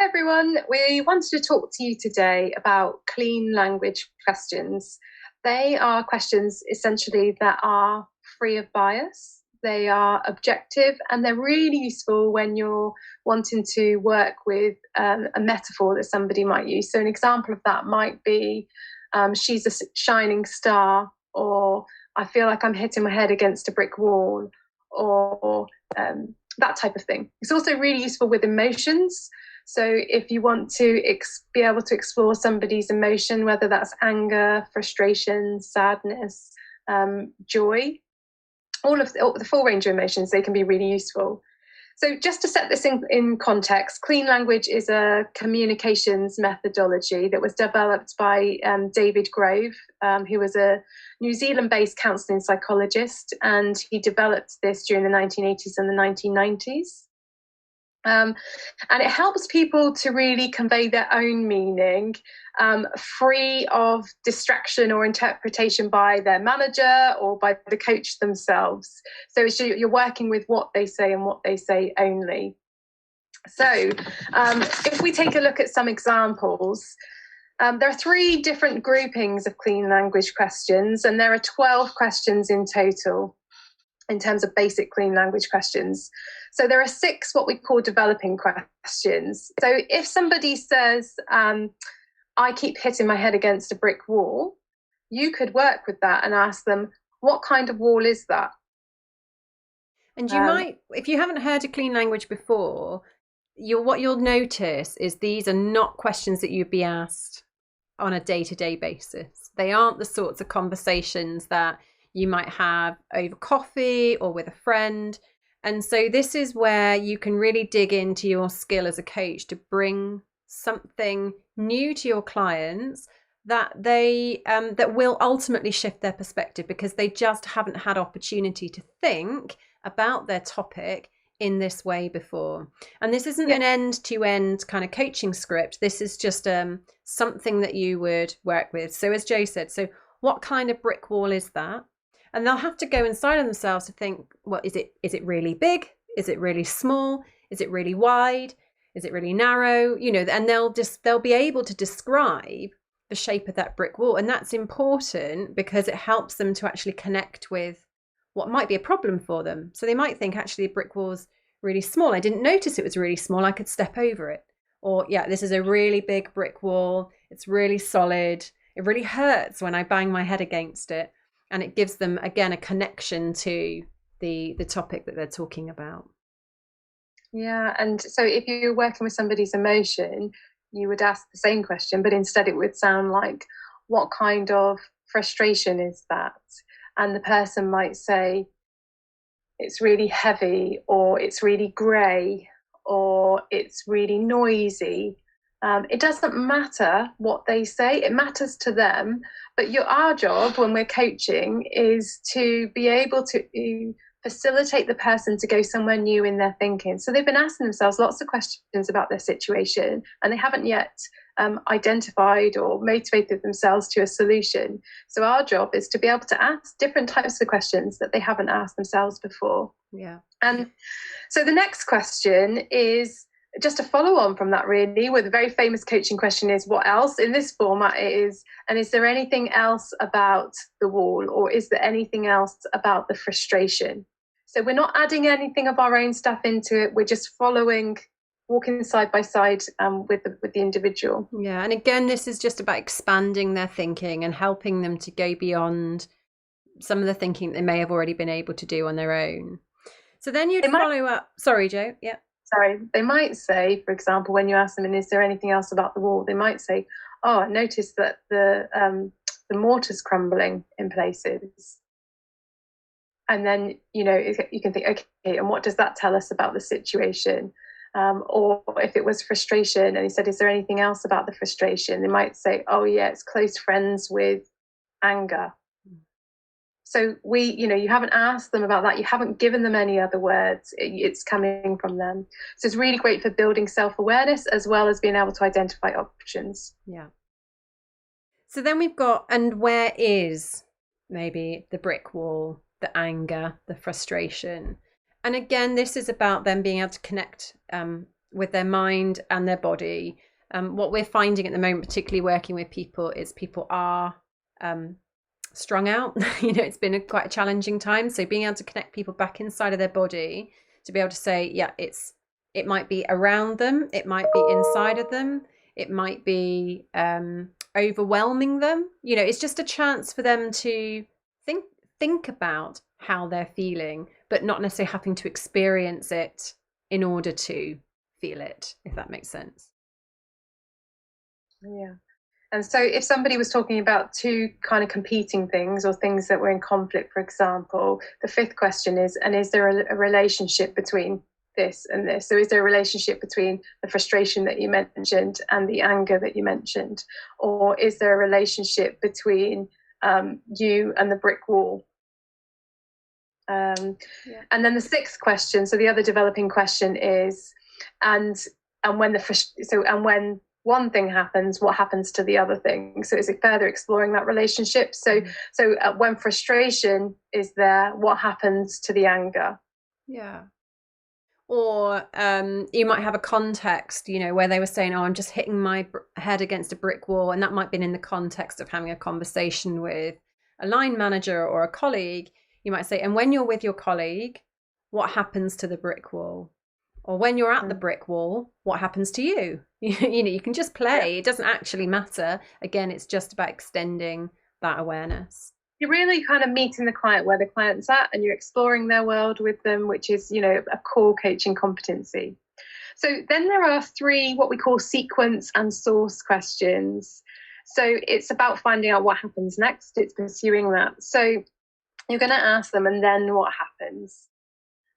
everyone. We wanted to talk to you today about clean language questions. They are questions essentially that are free of bias. They are objective and they're really useful when you're wanting to work with a metaphor that somebody might use. So, an example of that might be she's a shining star, or I feel like I'm hitting my head against a brick wall, or that type of thing. It's also really useful with emotions. So if you want to be able to explore somebody's emotion, whether that's anger, frustration, sadness, joy, all the full range of emotions, they can be really useful. So just to set this in context, clean language is a communications methodology that was developed by David Grove, who was a New Zealand-based counselling psychologist, and he developed this during the 1980s and the 1990s. And it helps people to really convey their own meaning, free of distraction or interpretation by their manager or by the coach themselves. So you're working with what they say and what they say only. So if we take a look at some examples, there are 3 different groupings of clean language questions, and there are 12 questions in total in terms of basic clean language questions. So there are 6 what we call developing questions. So if somebody says, I keep hitting my head against a brick wall, you could work with that and ask them, what kind of wall is that? And you might, if you haven't heard of clean language before, what you'll notice is these are not questions that you'd be asked on a day-to-day basis. They aren't the sorts of conversations that you might have over coffee or with a friend. And so this is where you can really dig into your skill as a coach to bring something new to your clients that that will ultimately shift their perspective, because they just haven't had opportunity to think about their topic in this way before. And this isn't an end-to-end kind of coaching script. This is just something that you would work with. So as Joe said, so what kind of brick wall is that? And they'll have to go inside of themselves to think, well, is it really big? Is it really small? Is it really wide? Is it really narrow? You know, and they'll be able to describe the shape of that brick wall. And that's important because it helps them to actually connect with what might be a problem for them. So they might think, actually, the brick wall's really small. I didn't notice it was really small. I could step over it. Or, yeah, this is a really big brick wall. It's really solid. It really hurts when I bang my head against it. And it gives them, again, a connection to the topic that they're talking about. Yeah, and so if you're working with somebody's emotion, you would ask the same question, but instead it would sound like, what kind of frustration is that? And the person might say, it's really heavy, or it's really grey, or it's really noisy. It doesn't matter what they say, it matters to them. But our job when we're coaching is to be able to facilitate the person to go somewhere new in their thinking. So they've been asking themselves lots of questions about their situation, and they haven't yet identified or motivated themselves to a solution. So our job is to be able to ask different types of questions that they haven't asked themselves before. Yeah. And so the next question is just a follow on from that, really, where the very famous coaching question is, what else? In this format it is, and is there anything else about the wall, or is there anything else about the frustration? So we're not adding anything of our own stuff into it. We're just walking side by side with the individual. Yeah, and again, this is just about expanding their thinking and helping them to go beyond some of the thinking they may have already been able to do on their own. So then you'd follow up. Sorry, Joe. Yeah. Sorry. They might say, for example, when you ask them, and is there anything else about the wall? They might say, oh, I noticed that the mortar's crumbling in places. And then, you can think, okay, and what does that tell us about the situation? Or if it was frustration and he said, is there anything else about the frustration? They might say, oh yeah, it's close friends with anger. So you haven't asked them about that. You haven't given them any other words. It's coming from them. So it's really great for building self-awareness as well as being able to identify options. Yeah. So then we've got, and where is maybe the brick wall, the anger, the frustration? And again, this is about them being able to connect with their mind and their body. What we're finding at the moment, particularly working with people, is people are strung out. It's been quite a challenging time. So being able to connect people back inside of their body, to be able to say, yeah, it might be around them, it might be inside of them, it might be overwhelming them. It's just a chance for them to think about how they're feeling, but not necessarily having to experience it in order to feel it, if that makes sense. Yeah. And so if somebody was talking about two kind of competing things or things that were in conflict, for example, the fifth question is, and is there a relationship between this and this? So is there a relationship between the frustration that you mentioned and the anger that you mentioned? Or is there a relationship between you and the brick wall? And then the sixth question, so the other developing question is, and when one thing happens, what happens to the other thing? So is it further exploring that relationship? So when frustration is there, what happens to the anger? Yeah. Or you might have a context, where they were saying, oh, I'm just hitting my head against a brick wall. And that might have been in the context of having a conversation with a line manager or a colleague. You might say, and when you're with your colleague, what happens to the brick wall? Or when you're at the brick wall, what happens to you? You can just play. It doesn't actually matter. Again, it's just about extending that awareness. You're really kind of meeting the client where the client's at, and you're exploring their world with them, which is, a core coaching competency. So then there are three, what we call sequence and source questions. So it's about finding out what happens next. It's pursuing that. So you're going to ask them, and then what happens?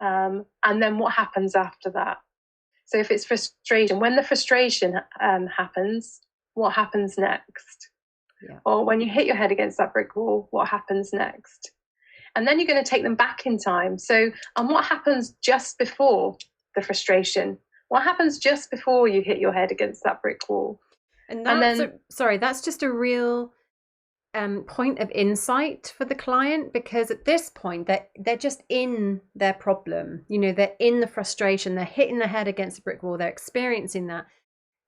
And then what happens after that? So if it's frustration, when the frustration happens, what happens next? Yeah. Or when you hit your head against that brick wall, what happens next? And then you're going to take them back in time. So, and what happens just before the frustration? What happens just before you hit your head against that brick wall? And that's just a real point of insight for the client, because at this point they're just in their problem. They're in the frustration, they're hitting their head against a brick wall, they're experiencing that.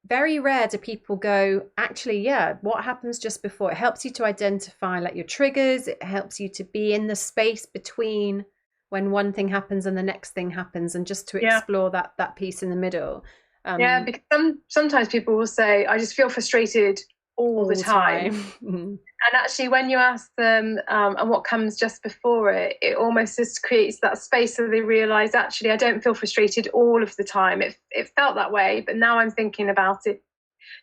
Very rare do people go, actually, yeah, what happens just before? It helps you to identify like your triggers. It helps you to be in the space between when one thing happens and the next thing happens, and just to explore that piece in the middle. Because sometimes people will say, I just feel frustrated all the time. And actually, when you ask them and what comes just before it, it almost just creates that space so they realise, actually, I don't feel frustrated all of the time. It felt that way, but now I'm thinking about it.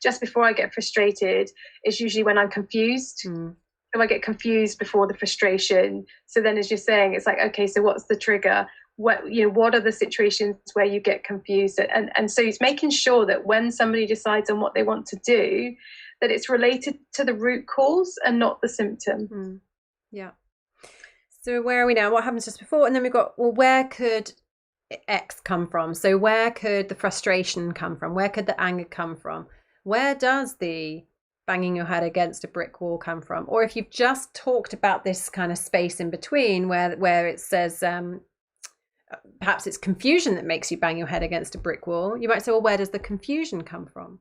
Just before I get frustrated is usually when I'm confused. So I get confused before the frustration. So then, as you're saying, it's like, okay, so what's the trigger? What are the situations where you get confused? And so it's making sure that when somebody decides on what they want to do, that it's related to the root cause and not the symptom. Yeah. So where are we now? What happens just before? And then we've got, well, where could X come from? So where could the frustration come from? Where could the anger come from? Where does the banging your head against a brick wall come from? Or if you've just talked about this kind of space in between where it says perhaps it's confusion that makes you bang your head against a brick wall, you might say, well, where does the confusion come from?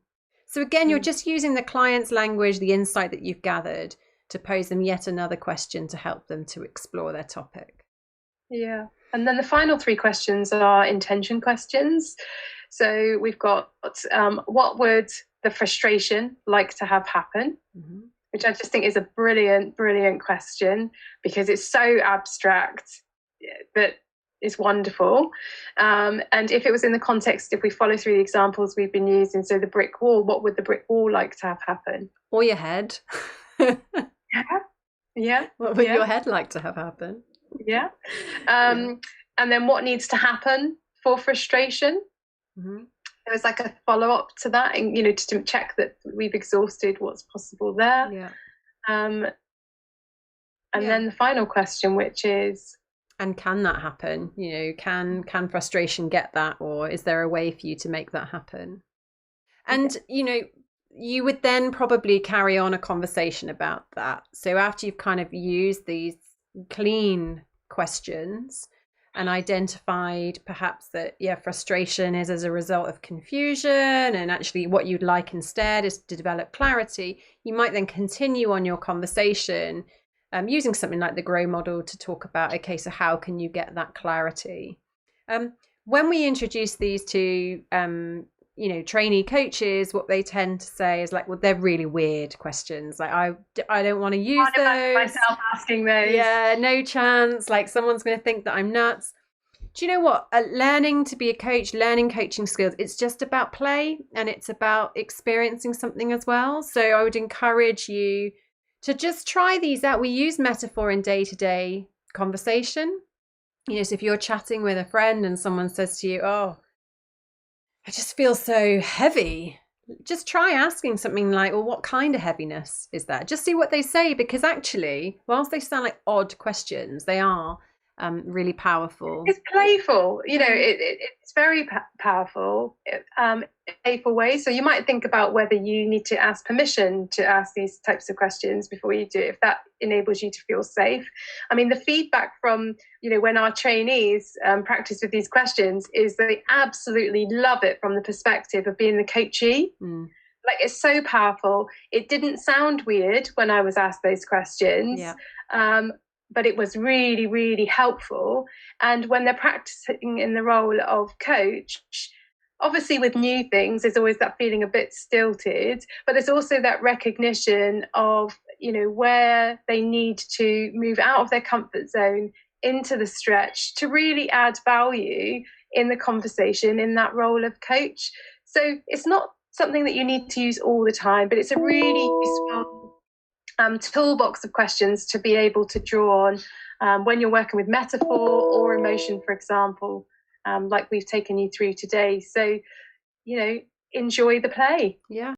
So again, you're just using the client's language, the insight that you've gathered, to pose them yet another question to help them to explore their topic. Yeah. And then the final three questions are intention questions. So we've got what would the frustration like to have happen? Which I just think is a brilliant, brilliant question, because it's so abstract that is wonderful. And if it was in the context, if we follow through the examples we've been using, so the brick wall, what would the brick wall like to have happen? Or your head. Yeah. What would your head like to have happen? Yeah. And then what needs to happen for frustration? There was like a follow-up to that, and to check that we've exhausted what's possible there. Yeah. And then the final question, which is, and can that happen? Can frustration get that, or is there a way for you to make that happen? And you would then probably carry on a conversation about that. So after you've kind of used these clean questions, and identified perhaps that, yeah, frustration is as a result of confusion, and actually what you'd like instead is to develop clarity, you might then continue on your conversation using something like the GROW model to talk about, okay, so how can you get that clarity? When we introduce these to trainee coaches, what they tend to say is like, well, they're really weird questions. Like, I don't want to use those. Myself asking those. Yeah, no chance. Like, someone's going to think that I'm nuts. Do you know what? Learning to be a coach, learning coaching skills, it's just about play, and it's about experiencing something as well. So I would encourage you to just try these out. We use metaphor in day-to-day conversation. So if you're chatting with a friend and someone says to you, oh, I just feel so heavy, just try asking something like, well, what kind of heaviness is that? Just see what they say, because actually, whilst they sound like odd questions, they are really powerful. It's playful, it's very powerful, playful way. So you might think about whether you need to ask permission to ask these types of questions before you do, if that enables you to feel safe. I mean, the feedback from, when our trainees practice with these questions is they absolutely love it from the perspective of being the coachee. Like, it's so powerful. It didn't sound weird when I was asked those questions. Yeah. But it was really, really helpful. And when they're practicing in the role of coach, obviously with new things, there's always that feeling a bit stilted, but there's also that recognition of, where they need to move out of their comfort zone into the stretch to really add value in the conversation in that role of coach. So it's not something that you need to use all the time, but it's a really useful toolbox of questions to be able to draw on when you're working with metaphor or emotion, for example, like we've taken you through today. So, enjoy the play. Yeah.